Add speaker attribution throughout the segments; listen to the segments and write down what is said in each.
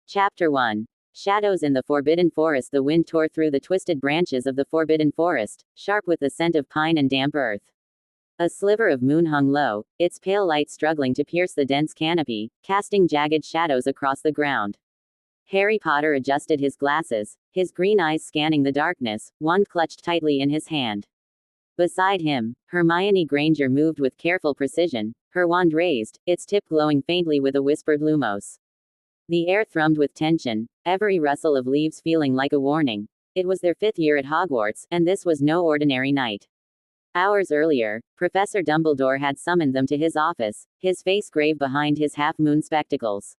Speaker 1: Chapter 1. Shadows in the Forbidden Forest. The wind tore through the twisted branches of the Forbidden Forest, sharp with the scent of pine and damp earth. A sliver of moon hung low, its pale light struggling to pierce the dense canopy, casting jagged shadows across the ground. Harry Potter adjusted his glasses, his green eyes scanning the darkness, wand clutched tightly in his hand. Beside him, Hermione Granger moved with careful precision, her wand raised, its tip glowing faintly with a whispered lumos. The air thrummed with tension, every rustle of leaves feeling like a warning. It was their 5th year at Hogwarts, and this was no ordinary night. Hours earlier, Professor Dumbledore had summoned them to his office, his face grave behind his half-moon spectacles.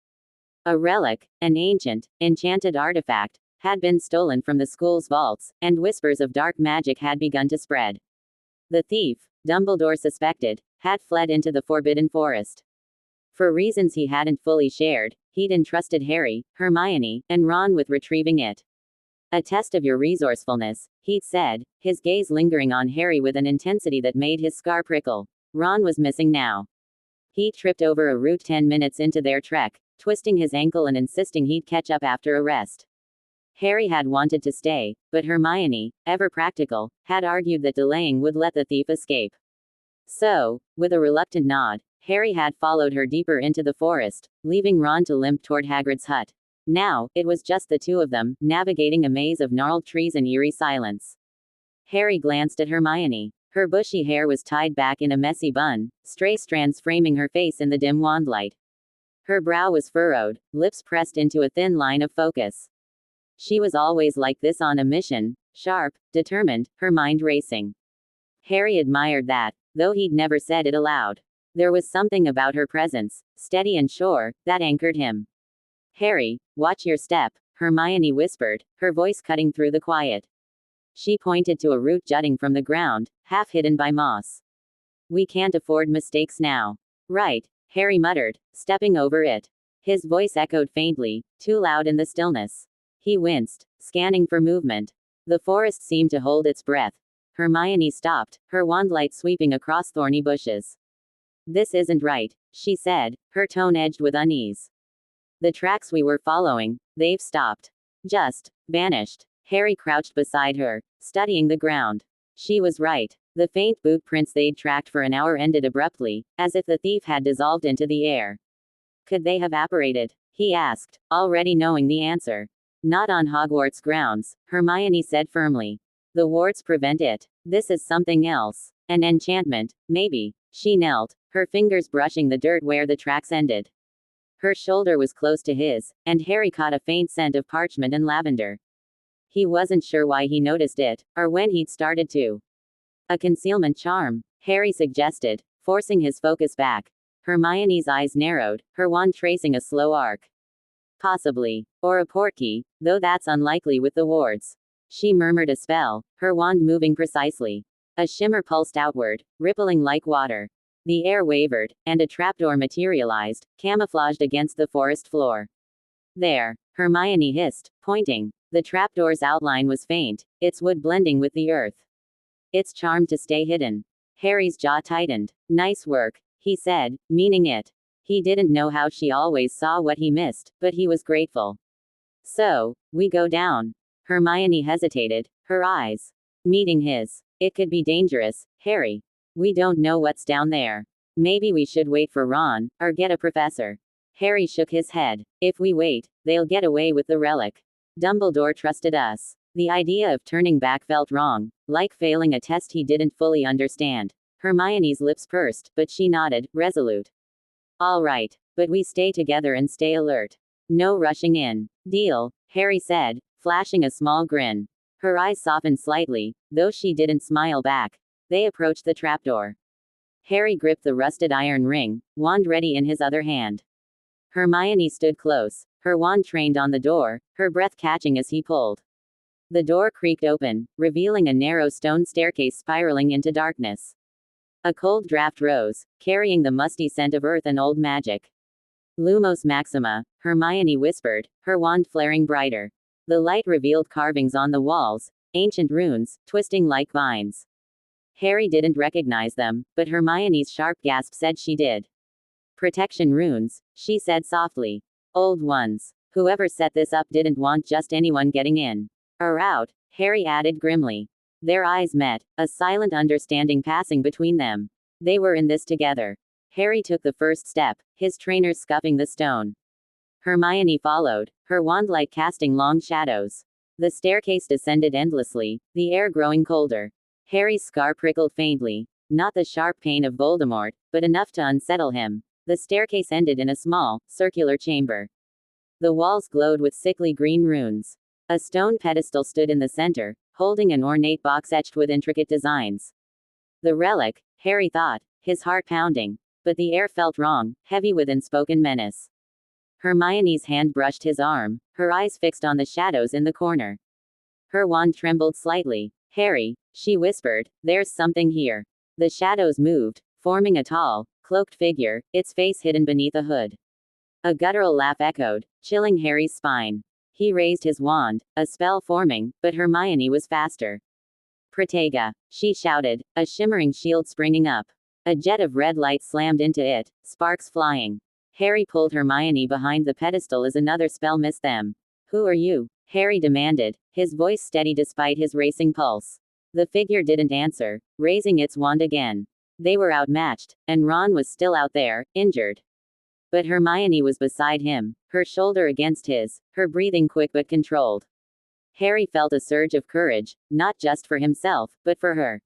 Speaker 1: A relic, an ancient, enchanted artifact, had been stolen from the school's vaults, and whispers of dark magic had begun to spread. The thief, Dumbledore suspected, had fled into the Forbidden Forest. For reasons he hadn't fully shared, he'd entrusted Harry, Hermione, and Ron with retrieving it. A test of your resourcefulness, he'd said, his gaze lingering on Harry with an intensity that made his scar prickle. Ron was missing now. He tripped over a root 10 minutes into their trek, twisting his ankle and insisting he'd catch up after a rest. Harry had wanted to stay, but Hermione, ever practical, had argued that delaying would let the thief escape. So, with a reluctant nod, Harry had followed her deeper into the forest, leaving Ron to limp toward Hagrid's hut. Now, it was just the two of them, navigating a maze of gnarled trees and eerie silence. Harry glanced at Hermione. Her bushy hair was tied back in a messy bun, stray strands framing her face in the dim wandlight. Her brow was furrowed, lips pressed into a thin line of focus. She was always like this, on a mission, sharp, determined, her mind racing. Harry admired that, though he'd never said it aloud. There was something about her presence, steady and sure, that anchored him. "Harry, watch your step," Hermione whispered, her voice cutting through the quiet. She pointed to a root jutting from the ground, half hidden by moss. "We can't afford mistakes now." "Right," Harry muttered, stepping over it. His voice echoed faintly, too loud in the stillness. He winced, scanning for movement. The forest seemed to hold its breath. Hermione stopped, her wand light sweeping across thorny bushes. "This isn't right," she said, her tone edged with unease. "The tracks we were following, they've stopped. Just vanished." Harry crouched beside her, studying the ground. She was right. The faint boot prints they'd tracked for an hour ended abruptly, as if the thief had dissolved into the air. "Could they have apparated?" he asked, already knowing the answer. "Not on Hogwarts grounds," Hermione said firmly. "The wards prevent it. This is something else. An enchantment, maybe." She knelt, her fingers brushing the dirt where the tracks ended. Her shoulder was close to his, and Harry caught a faint scent of parchment and lavender. He wasn't sure why he noticed it, or when he'd started to. "A concealment charm," Harry suggested, forcing his focus back. Hermione's eyes narrowed, her wand tracing a slow arc. "Possibly. Or a portkey, though that's unlikely with the wards." She murmured a spell, her wand moving precisely. A shimmer pulsed outward, rippling like water. The air wavered, and a trapdoor materialized, camouflaged against the forest floor. "There," Hermione hissed, pointing. The trapdoor's outline was faint, its wood blending with the earth. "It's charmed to stay hidden." Harry's jaw tightened. "Nice work," he said, meaning it. He didn't know how she always saw what he missed, but he was grateful. "So, we go down." Hermione hesitated, her eyes meeting his. "It could be dangerous, Harry. We don't know what's down there. Maybe we should wait for Ron, or get a professor." Harry shook his head. "If we wait, they'll get away with the relic. Dumbledore trusted us." The idea of turning back felt wrong, like failing a test he didn't fully understand. Hermione's lips pursed, but she nodded, resolute. "All right, but we stay together and stay alert. No rushing in." "Deal," Harry said, flashing a small grin. Her eyes softened slightly, though she didn't smile back. They approached the trapdoor. Harry gripped the rusted iron ring, wand ready in his other hand. Hermione stood close, her wand trained on the door, her breath catching as he pulled. The door creaked open, revealing a narrow stone staircase spiraling into darkness. A cold draft rose, carrying the musty scent of earth and old magic. "Lumos Maxima," Hermione whispered, her wand flaring brighter. The light revealed carvings on the walls, ancient runes, twisting like vines. Harry didn't recognize them, but Hermione's sharp gasp said she did. "Protection runes," she said softly. "Old ones. Whoever set this up didn't want just anyone getting in. Or out, Harry added grimly. Their eyes met, a silent understanding passing between them. They were in this together. Harry took the first step, his trainers scuffing the stone. Hermione followed, her wand-like casting long shadows. The staircase descended endlessly, the air growing colder. Harry's scar prickled faintly. Not the sharp pain of Voldemort, but enough to unsettle him. The staircase ended in a small, circular chamber. The walls glowed with sickly green runes. A stone pedestal stood in the center, holding an ornate box etched with intricate designs. The relic, Harry thought, his heart pounding. But the air felt wrong, heavy with unspoken menace. Hermione's hand brushed his arm, her eyes fixed on the shadows in the corner. Her wand trembled slightly. Harry, she whispered, there's something here. The shadows moved, forming a tall, cloaked figure, its face hidden beneath a hood. A guttural laugh echoed, chilling Harry's spine. He raised his wand, a spell forming, but Hermione was faster. Protega, she shouted, a shimmering shield springing up. A jet of red light slammed into it, sparks flying. Harry pulled Hermione behind the pedestal as another spell missed them. Who are you? Harry demanded, his voice steady despite his racing pulse. The figure didn't answer, raising its wand again. They were outmatched, and Ron was still out there, injured. But Hermione was beside him, her shoulder against his, her breathing quick but controlled. Harry felt a surge of courage, not just for himself, but for her.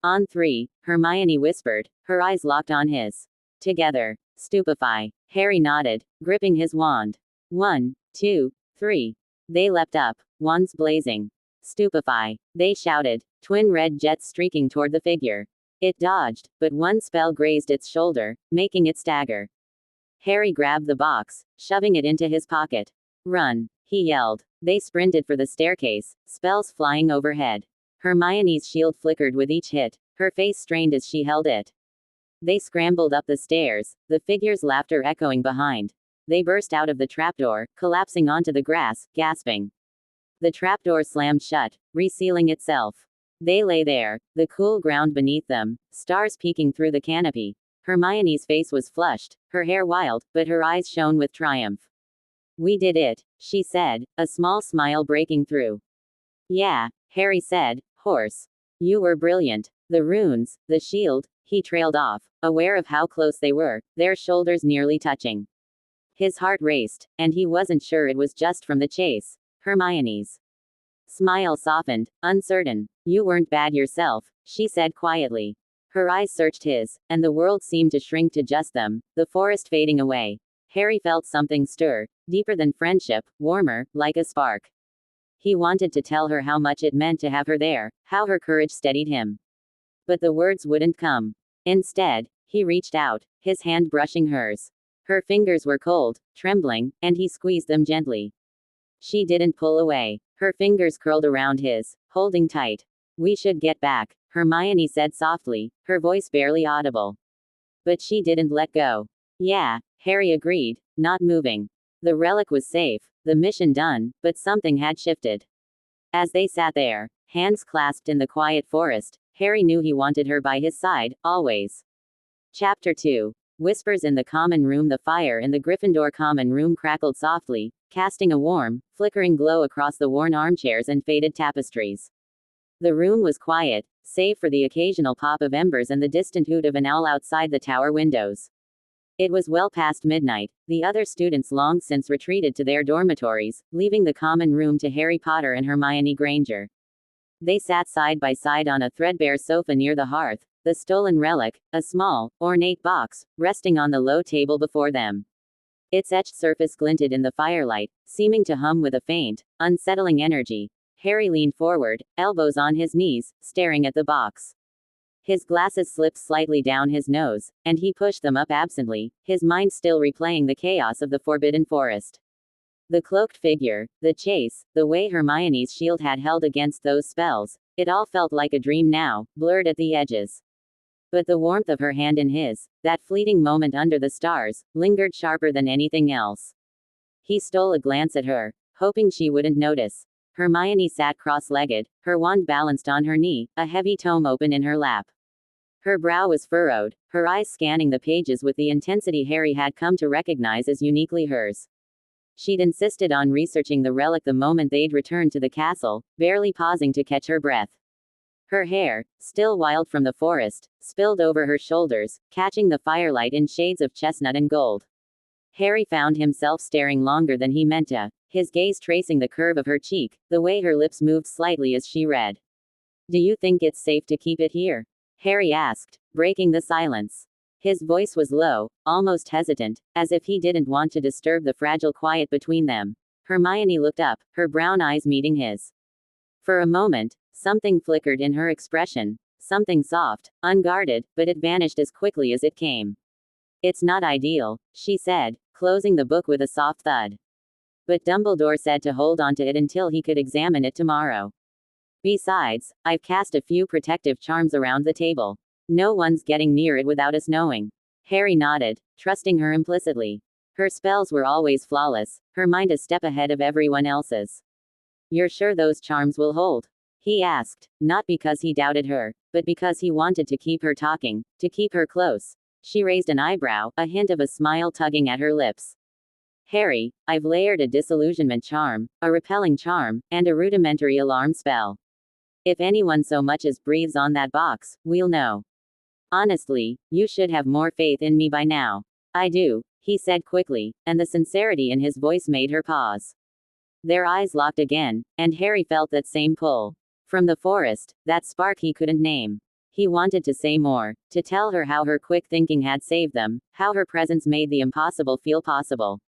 Speaker 1: On three, Hermione whispered, her eyes locked on his. Together. Stupefy. Harry nodded, gripping his wand. 1, 2, 3. They leapt up, wands blazing. Stupefy. They shouted, twin red jets streaking toward the figure. It dodged, but one spell grazed its shoulder, making it stagger. Harry grabbed the box, shoving it into his pocket. Run, he yelled. They sprinted for the staircase, spells flying overhead. Hermione's shield flickered with each hit, her face strained as she held it. They scrambled up the stairs, the figure's laughter echoing behind. They burst out of the trapdoor, collapsing onto the grass, gasping. The trapdoor slammed shut, resealing itself. They lay there, the cool ground beneath them, stars peeking through the canopy. Hermione's face was flushed, her hair wild, but her eyes shone with triumph. We did it, she said, a small smile breaking through. Yeah, Harry said, hoarse. You were brilliant. The runes, the shield, he trailed off, aware of how close they were, their shoulders nearly touching. His heart raced, and he wasn't sure it was just from the chase. Hermione's smile softened, uncertain. You weren't bad yourself, she said quietly. Her eyes searched his, and the world seemed to shrink to just them, the forest fading away. Harry felt something stir, deeper than friendship, warmer, like a spark. He wanted to tell her how much it meant to have her there, how her courage steadied him. But the words wouldn't come. Instead, he reached out, his hand brushing hers. Her fingers were cold, trembling, and he squeezed them gently. She didn't pull away. Her fingers curled around his, holding tight. We should get back, Hermione said softly, her voice barely audible. But she didn't let go. Yeah, Harry agreed, not moving. The relic was safe, the mission done, but something had shifted. As they sat there, hands clasped in the quiet forest, Harry knew he wanted her by his side, always. Chapter 2. Whispers in the common room. The fire in the Gryffindor common room crackled softly, casting a warm, flickering glow across the worn armchairs and faded tapestries. The room was quiet, save for the occasional pop of embers and the distant hoot of an owl outside the tower windows. It was well past midnight, the other students long since retreated to their dormitories, leaving the common room to Harry Potter and Hermione Granger. They sat side by side on a threadbare sofa near the hearth, the stolen relic, a small, ornate box, resting on the low table before them. Its etched surface glinted in the firelight, seeming to hum with a faint, unsettling energy. Harry leaned forward, elbows on his knees, staring at the box. His glasses slipped slightly down his nose, and he pushed them up absently, his mind still replaying the chaos of the Forbidden Forest. The cloaked figure, the chase, the way Hermione's shield had held against those spells, it all felt like a dream now, blurred at the edges. But the warmth of her hand in his, that fleeting moment under the stars, lingered sharper than anything else. He stole a glance at her, hoping she wouldn't notice. Hermione sat cross-legged, her wand balanced on her knee, a heavy tome open in her lap. Her brow was furrowed, her eyes scanning the pages with the intensity Harry had come to recognize as uniquely hers. She'd insisted on researching the relic the moment they'd returned to the castle, barely pausing to catch her breath. Her hair, still wild from the forest, spilled over her shoulders, catching the firelight in shades of chestnut and gold. Harry found himself staring longer than he meant to, his gaze tracing the curve of her cheek, the way her lips moved slightly as she read. "Do you think it's safe to keep it here?" Harry asked, breaking the silence. His voice was low, almost hesitant, as if he didn't want to disturb the fragile quiet between them. Hermione looked up, her brown eyes meeting his. For a moment, something flickered in her expression, something soft, unguarded, but it vanished as quickly as it came. "It's not ideal," she said, closing the book with a soft thud. "But Dumbledore said to hold on to it until he could examine it tomorrow. Besides, I've cast a few protective charms around the table. No one's getting near it without us knowing." Harry nodded, trusting her implicitly. Her spells were always flawless, her mind a step ahead of everyone else's. "You're sure those charms will hold?" he asked, not because he doubted her, but because he wanted to keep her talking, to keep her close. She raised an eyebrow, a hint of a smile tugging at her lips. "Harry, I've layered a disillusionment charm, a repelling charm, and a rudimentary alarm spell. If anyone so much as breathes on that box, we'll know. Honestly, you should have more faith in me by now." "I do," he said quickly, and the sincerity in his voice made her pause. Their eyes locked again, and Harry felt that same pull. From the forest, that spark he couldn't name. He wanted to say more, to tell her how her quick thinking had saved them, how her presence made the impossible feel possible.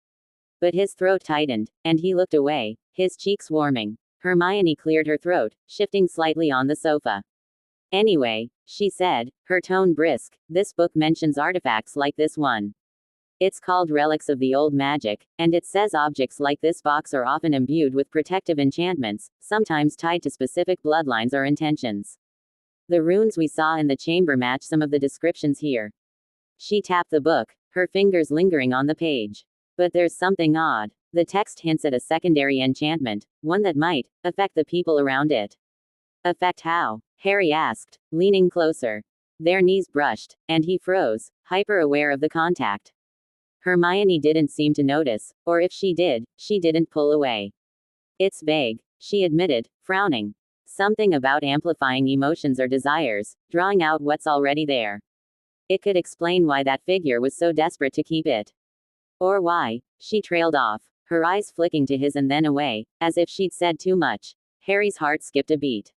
Speaker 1: But his throat tightened, and he looked away, his cheeks warming. Hermione cleared her throat, shifting slightly on the sofa. "Anyway," she said, her tone brisk, "this book mentions artifacts like this one. It's called Relics of the Old Magic, and it says objects like this box are often imbued with protective enchantments, sometimes tied to specific bloodlines or intentions. The runes we saw in the chamber match some of the descriptions here." She tapped the book, her fingers lingering on the page. "But there's something odd. The text hints at a secondary enchantment, one that might affect the people around it." "Affect how?" Harry asked, leaning closer. Their knees brushed, and he froze, hyper-aware of the contact. Hermione didn't seem to notice, or if she did, she didn't pull away. "It's vague," she admitted, frowning. "Something about amplifying emotions or desires, drawing out what's already there. It could explain why that figure was so desperate to keep it. Or why." She trailed off, her eyes flicking to his and then away, as if she'd said too much. Harry's heart skipped a beat.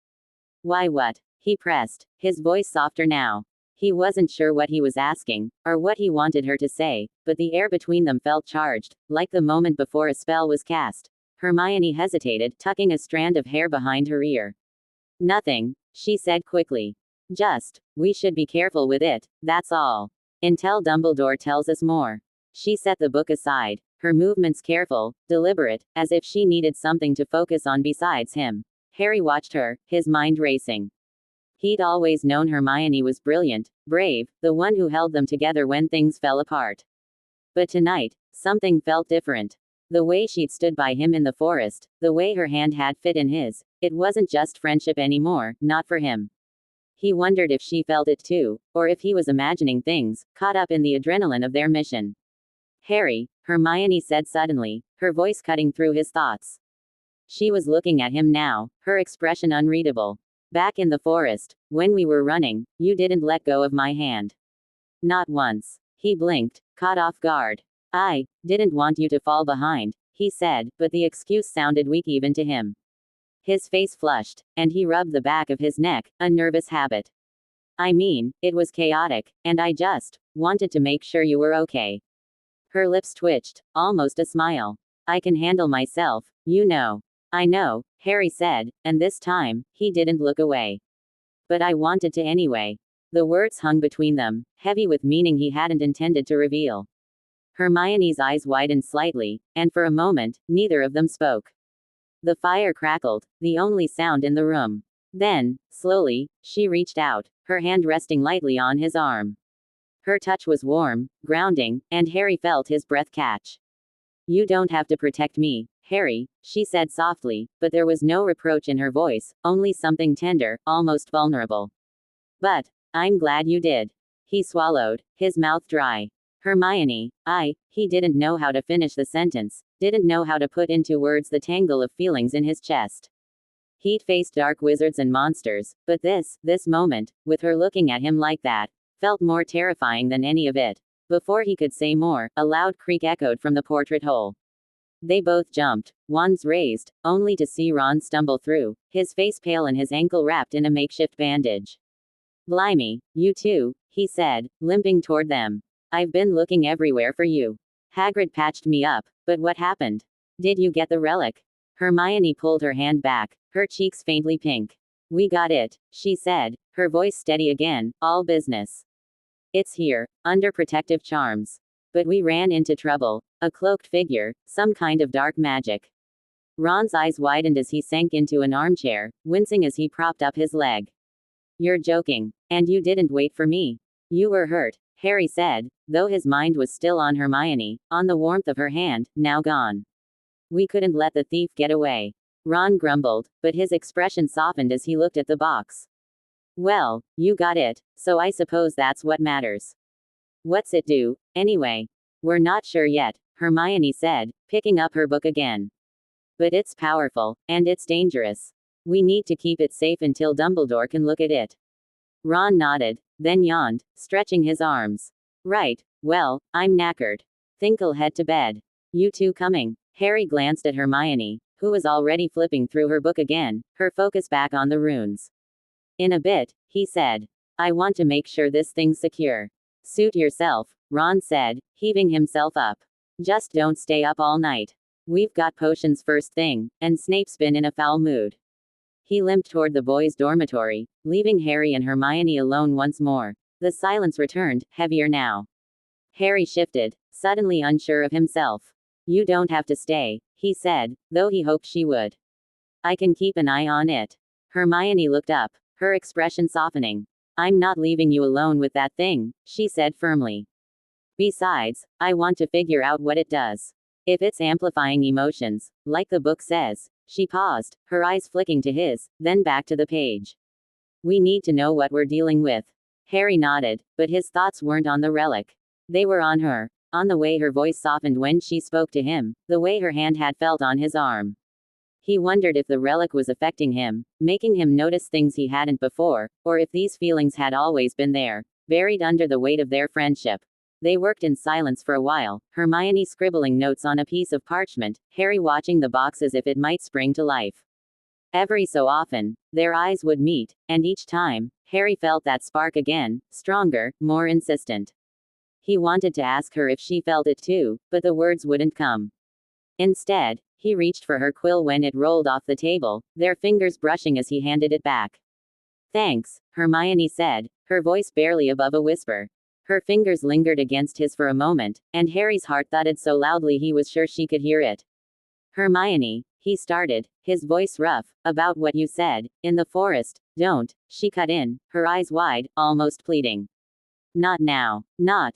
Speaker 1: "Why what?" he pressed, his voice softer now. He wasn't sure what he was asking, or what he wanted her to say, but the air between them felt charged, like the moment before a spell was cast. Hermione hesitated, tucking a strand of hair behind her ear. "Nothing," she said quickly. "Just, we should be careful with it, that's all. Until Dumbledore tells us more." She set the book aside, her movements careful, deliberate, as if she needed something to focus on besides him. Harry watched her, his mind racing. He'd always known Hermione was brilliant, brave, the one who held them together when things fell apart. But tonight, something felt different. The way she'd stood by him in the forest, the way her hand had fit in his, it wasn't just friendship anymore, not for him. He wondered if she felt it too, or if he was imagining things, caught up in the adrenaline of their mission. "Harry," Hermione said suddenly, her voice cutting through his thoughts. She was looking at him now, her expression unreadable. "Back in the forest, when we were running, you didn't let go of my hand. Not once." He blinked, caught off guard. "I didn't want you to fall behind," he said, but the excuse sounded weak even to him. His face flushed, and he rubbed the back of his neck, a nervous habit. "I mean, it was chaotic, and I just wanted to make sure you were okay." Her lips twitched, almost a smile. "I can handle myself, you know." "I know," Harry said, and this time, he didn't look away. "But I wanted to anyway." The words hung between them, heavy with meaning he hadn't intended to reveal. Hermione's eyes widened slightly, and for a moment, neither of them spoke. The fire crackled, the only sound in the room. Then, slowly, she reached out, her hand resting lightly on his arm. Her touch was warm, grounding, and Harry felt his breath catch. "You don't have to protect me, Harry," she said softly, but there was no reproach in her voice, only something tender, almost vulnerable. "But I'm glad you did." He swallowed, his mouth dry. "Hermione, he didn't know how to finish the sentence, didn't know how to put into words the tangle of feelings in his chest. He'd faced dark wizards and monsters, but this moment, with her looking at him like that, felt more terrifying than any of it. Before he could say more, a loud creak echoed from the portrait hole. They both jumped, wands raised, only to see Ron stumble through, his face pale and his ankle wrapped in a makeshift bandage. "Blimey, you too," he said, limping toward them. "I've been looking everywhere for you. Hagrid patched me up, but what happened? Did you get the relic?" Hermione pulled her hand back, her cheeks faintly pink. "We got it," she said, her voice steady again, "all business. It's here, under protective charms. But we ran into trouble. A cloaked figure, some kind of dark magic." Ron's eyes widened as he sank into an armchair, wincing as he propped up his leg. "You're joking. And you didn't wait for me. You were hurt," Harry said, though his mind was still on Hermione, on the warmth of her hand, now gone. "We couldn't let the thief get away." Ron grumbled, but his expression softened as he looked at the box. "Well, you got it, so I suppose that's what matters. What's it do, anyway?" "We're not sure yet," Hermione said, picking up her book again. "But it's powerful, and it's dangerous. We need to keep it safe until Dumbledore can look at it." Ron nodded, then yawned, stretching his arms. "Right, well, I'm knackered. Think I'll head to bed. You two coming?" Harry glanced at Hermione, who was already flipping through her book again, her focus back on the runes. "In a bit," he said. "I want to make sure this thing's secure." "Suit yourself," Ron said, heaving himself up. "Just don't stay up all night. We've got potions first thing, and Snape's been in a foul mood." He limped toward the boys' dormitory, leaving Harry and Hermione alone once more. The silence returned, heavier now. Harry shifted, suddenly unsure of himself. "You don't have to stay," he said, though he hoped she would. "I can keep an eye on it." Hermione looked up, her expression softening. "I'm not leaving you alone with that thing," she said firmly. "Besides, I want to figure out what it does. If it's amplifying emotions, like the book says." She paused, her eyes flicking to his, then back to the page. "We need to know what we're dealing with." Harry nodded, but his thoughts weren't on the relic. They were on her, on the way her voice softened when she spoke to him, the way her hand had felt on his arm. He wondered if the relic was affecting him, making him notice things he hadn't before, or if these feelings had always been there, buried under the weight of their friendship. They worked in silence for a while, Hermione scribbling notes on a piece of parchment, Harry watching the box as if it might spring to life. Every so often, their eyes would meet, and each time, Harry felt that spark again, stronger, more insistent. He wanted to ask her if she felt it too, but the words wouldn't come. Instead, he reached for her quill when it rolled off the table, their fingers brushing as he handed it back. "Thanks," Hermione said, her voice barely above a whisper. Her fingers lingered against his for a moment, and Harry's heart thudded so loudly he was sure she could hear it. "Hermione," he started, his voice rough, "about what you said, in the forest." "Don't," she cut in, her eyes wide, almost pleading. "Not now. Not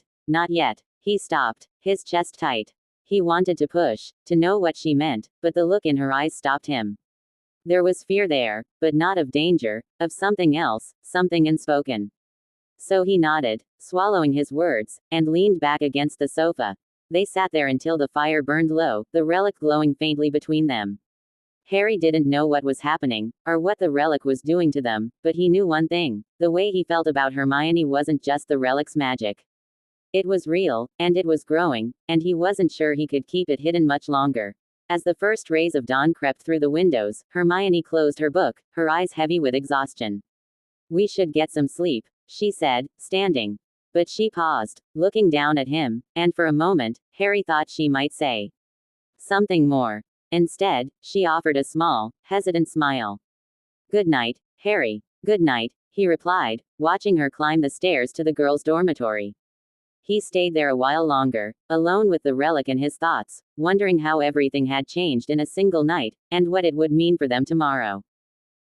Speaker 1: yet." He stopped, his chest tight. He wanted to push, to know what she meant, but the look in her eyes stopped him. There was fear there, but not of danger, of something else, something unspoken. So he nodded, swallowing his words, and leaned back against the sofa. They sat there until the fire burned low, the relic glowing faintly between them. Harry didn't know what was happening, or what the relic was doing to them, but he knew one thing: the way he felt about Hermione wasn't just the relic's magic. It was real, and it was growing, and he wasn't sure he could keep it hidden much longer. As the first rays of dawn crept through the windows, Hermione closed her book, her eyes heavy with exhaustion. "We should get some sleep," she said, standing. But she paused, looking down at him, and for a moment, Harry thought she might say something more. Instead, she offered a small, hesitant smile. "Good night, Harry." "Good night," he replied, watching her climb the stairs to the girls' dormitory. He stayed there a while longer, alone with the relic and his thoughts, wondering how everything had changed in a single night, and what it would mean for them tomorrow.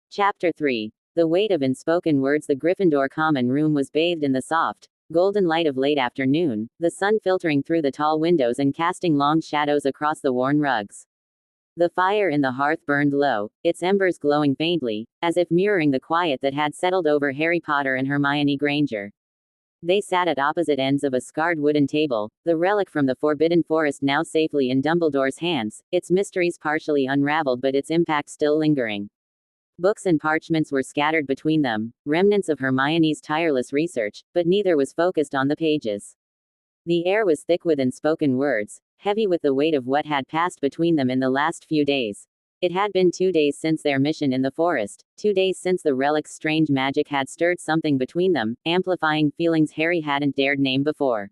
Speaker 1: Chapter 3. The weight of unspoken words. The Gryffindor common room was bathed in the soft, golden light of late afternoon, the sun filtering through the tall windows and casting long shadows across the worn rugs. The fire in the hearth burned low, its embers glowing faintly, as if mirroring the quiet that had settled over Harry Potter and Hermione Granger. They sat at opposite ends of a scarred wooden table, the relic from the Forbidden Forest now safely in Dumbledore's hands, its mysteries partially unraveled but its impact still lingering. Books and parchments were scattered between them, remnants of Hermione's tireless research, but neither was focused on the pages. The air was thick with unspoken words, heavy with the weight of what had passed between them in the last few days. It had been 2 days since their mission in the forest, 2 days since the relic's strange magic had stirred something between them, amplifying feelings Harry hadn't dared name before.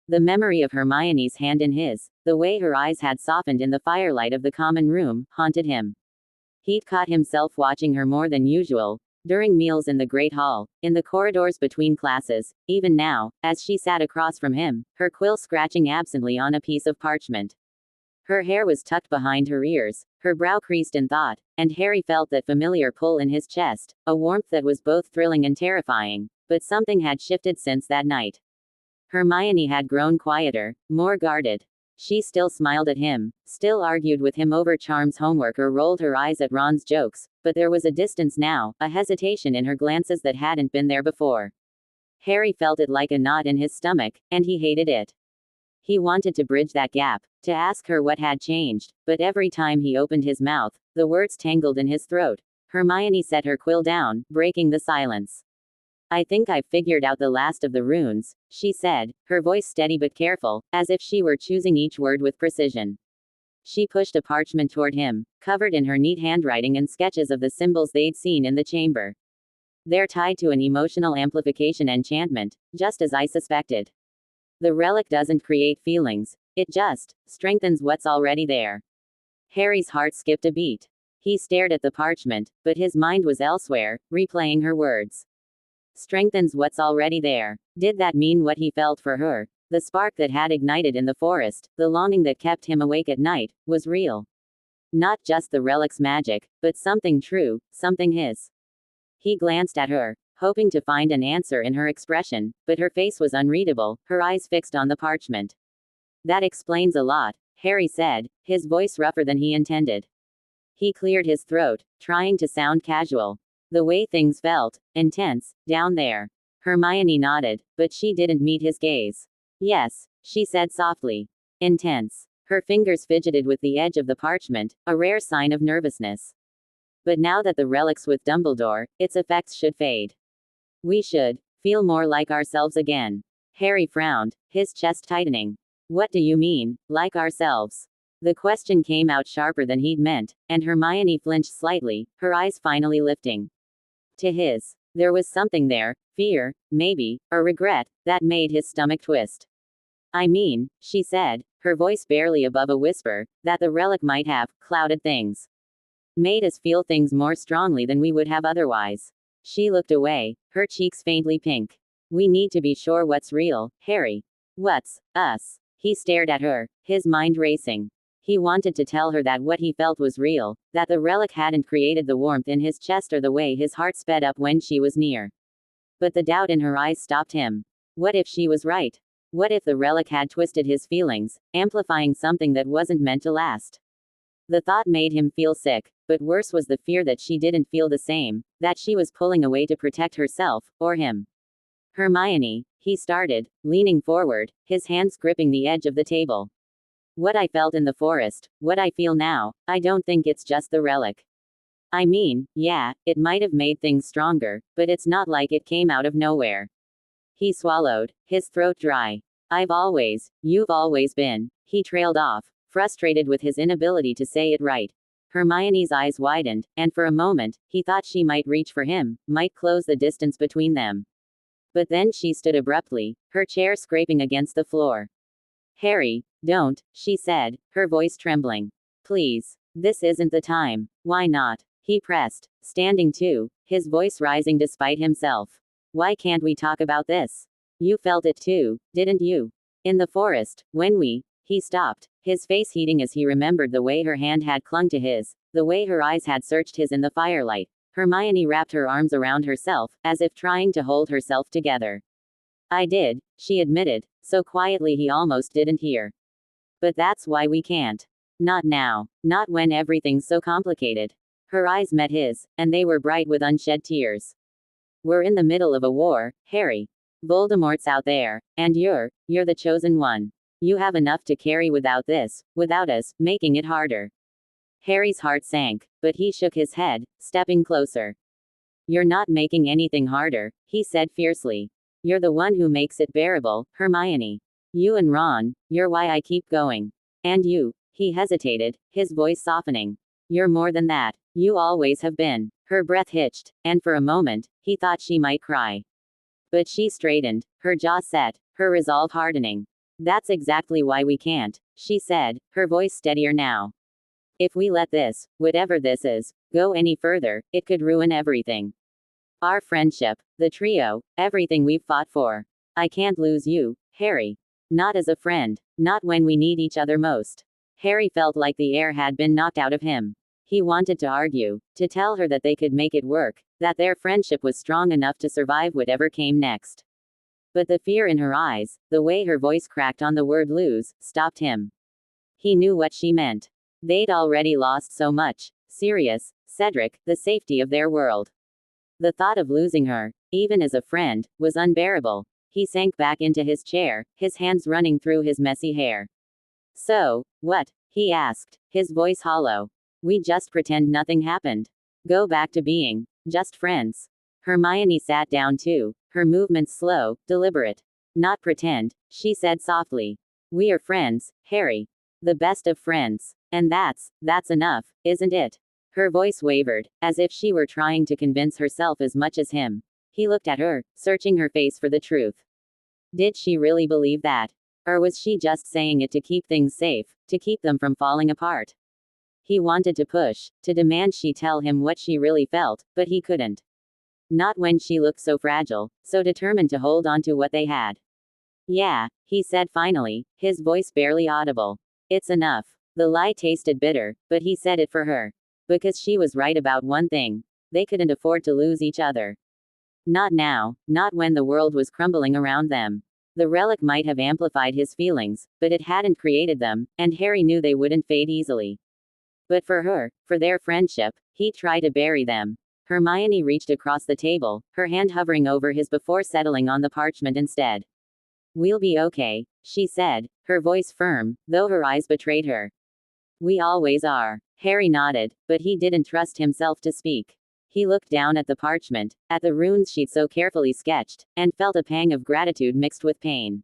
Speaker 1: The memory of Hermione's hand in his, the way her eyes had softened in the firelight of the common room, haunted him. He'd caught himself watching her more than usual, during meals in the Great Hall, in the corridors between classes, even now, as she sat across from him, her quill scratching absently on a piece of parchment. Her hair was tucked behind her ears, her brow creased in thought, and Harry felt that familiar pull in his chest, a warmth that was both thrilling and terrifying, but something had shifted since that night. Hermione had grown quieter, more guarded. She still smiled at him, still argued with him over Charm's homework or rolled her eyes at Ron's jokes, but there was a distance now, a hesitation in her glances that hadn't been there before. Harry felt it like a knot in his stomach, and he hated it. He wanted to bridge that gap, to ask her what had changed, but every time he opened his mouth, the words tangled in his throat. Hermione set her quill down, breaking the silence. "I think I've figured out the last of the runes," she said, her voice steady but careful, as if she were choosing each word with precision. She pushed a parchment toward him, covered in her neat handwriting and sketches of the symbols they'd seen in the chamber. "They're tied to an emotional amplification enchantment, just as I suspected. The relic doesn't create feelings, it just strengthens what's already there." Harry's heart skipped a beat. He stared at the parchment, but his mind was elsewhere, replaying her words. Strengthens what's already there. Did that mean what he felt for her? The spark that had ignited in the forest, the longing that kept him awake at night, was real. Not just the relic's magic, but something true, something his. He glanced at her, hoping to find an answer in her expression, but her face was unreadable, her eyes fixed on the parchment. "That explains a lot," Harry said, his voice rougher than he intended. He cleared his throat, trying to sound casual. "The way things felt, intense, down there." Hermione nodded, but she didn't meet his gaze. "Yes," she said softly. "Intense." Her fingers fidgeted with the edge of the parchment, a rare sign of nervousness. "But now that the relic's with Dumbledore, its effects should fade. We should feel more like ourselves again." Harry frowned, his chest tightening. "What do you mean, like ourselves?" The question came out sharper than he'd meant, and Hermione flinched slightly, her eyes finally lifting to his. There was something there, fear, maybe, or regret, that made his stomach twist. "I mean," she said, her voice barely above a whisper, "that the relic might have clouded things. Made us feel things more strongly than we would have otherwise." She looked away, her cheeks faintly pink. "We need to be sure what's real, Harry." "What's us?" He stared at her, his mind racing. He wanted to tell her that what he felt was real, that the relic hadn't created the warmth in his chest or the way his heart sped up when she was near. But the doubt in her eyes stopped him. What if she was right? What if the relic had twisted his feelings, amplifying something that wasn't meant to last? The thought made him feel sick, but worse was the fear that she didn't feel the same, that she was pulling away to protect herself, or him. "Hermione," he started, leaning forward, his hands gripping the edge of the table. "What I felt in the forest, what I feel now, I don't think it's just the relic. I mean, yeah, it might have made things stronger, but it's not like it came out of nowhere." He swallowed, his throat dry. You've always been," he trailed off, frustrated with his inability to say it right. Hermione's eyes widened, and for a moment, he thought she might reach for him, might close the distance between them. But then she stood abruptly, her chair scraping against the floor. "Harry, don't," she said, her voice trembling. "Please. This isn't the time." "Why not?" He pressed, standing too, his voice rising despite himself. "Why can't we talk about this? You felt it too, didn't you? In the forest, when we..." He stopped, his face heating as he remembered the way her hand had clung to his, the way her eyes had searched his in the firelight. Hermione wrapped her arms around herself, as if trying to hold herself together. "I did," she admitted, so quietly he almost didn't hear. "But that's why we can't. Not now. Not when everything's so complicated." Her eyes met his, and they were bright with unshed tears. "We're in the middle of a war, Harry. Voldemort's out there, and you're the chosen one. You have enough to carry without us, making it harder. Harry's heart sank, but he shook his head, stepping closer. You're not making anything harder, he said fiercely. You're the one who makes it bearable, Hermione. You and Ron, you're why I keep going. And you, he hesitated, his voice softening. You're more than that. You always have been. Her breath hitched, and for a moment, he thought she might cry. But she straightened, her jaw set, her resolve hardening. That's exactly why we can't, she said, her voice steadier now. If we let this, whatever this is, go any further, it could ruin everything. Our friendship, the trio, everything we've fought for. I can't lose you, Harry. Not as a friend, not when we need each other most. Harry felt like the air had been knocked out of him. He wanted to argue, to tell her that they could make it work, that their friendship was strong enough to survive whatever came next. But the fear in her eyes, the way her voice cracked on the word lose, stopped him. He knew what she meant. They'd already lost so much. Sirius, Cedric, the safety of their world. The thought of losing her, even as a friend, was unbearable. He sank back into his chair, his hands running through his messy hair. So, what? He asked, his voice hollow. We just pretend nothing happened. Go back to being just friends. Hermione sat down too, her movements slow, deliberate. Not pretend, she said softly. We are friends, Harry. The best of friends. And that's enough, isn't it? Her voice wavered, as if she were trying to convince herself as much as him. He looked at her, searching her face for the truth. Did she really believe that? Or was she just saying it to keep things safe, to keep them from falling apart? He wanted to push, to demand she tell him what she really felt, but he couldn't. Not when she looked so fragile, so determined to hold on to what they had. Yeah, he said finally, his voice barely audible. It's enough. The lie tasted bitter, but he said it for her. Because she was right about one thing. They couldn't afford to lose each other. Not now, not when the world was crumbling around them. The relic might have amplified his feelings, but it hadn't created them, and Harry knew they wouldn't fade easily. But for her, for their friendship, he'd try to bury them. Hermione reached across the table, her hand hovering over his before settling on the parchment instead. We'll be okay, she said, her voice firm, though her eyes betrayed her. We always are. Harry nodded, but he didn't trust himself to speak. He looked down at the parchment, at the runes she'd so carefully sketched, and felt a pang of gratitude mixed with pain.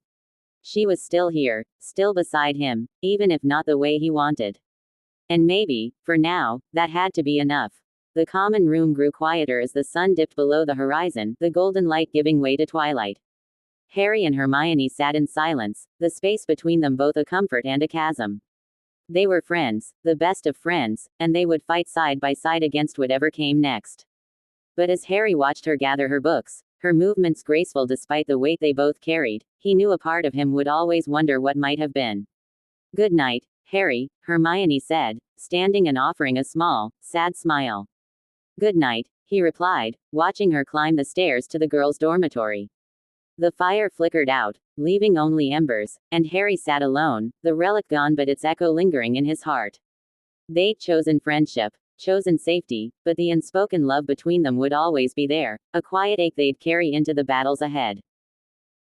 Speaker 1: She was still here, still beside him, even if not the way he wanted. And maybe, for now, that had to be enough. The common room grew quieter as the sun dipped below the horizon, the golden light giving way to twilight. Harry and Hermione sat in silence, the space between them both a comfort and a chasm. They were friends, the best of friends, and they would fight side by side against whatever came next. But as Harry watched her gather her books, her movements graceful despite the weight they both carried, he knew a part of him would always wonder what might have been. Good night, Harry, Hermione said, standing and offering a small, sad smile. Good night, he replied, watching her climb the stairs to the girls' dormitory. The fire flickered out, leaving only embers, and Harry sat alone, the relic gone but its echo lingering in his heart. They'd chosen friendship, chosen safety, but the unspoken love between them would always be there, a quiet ache they'd carry into the battles ahead.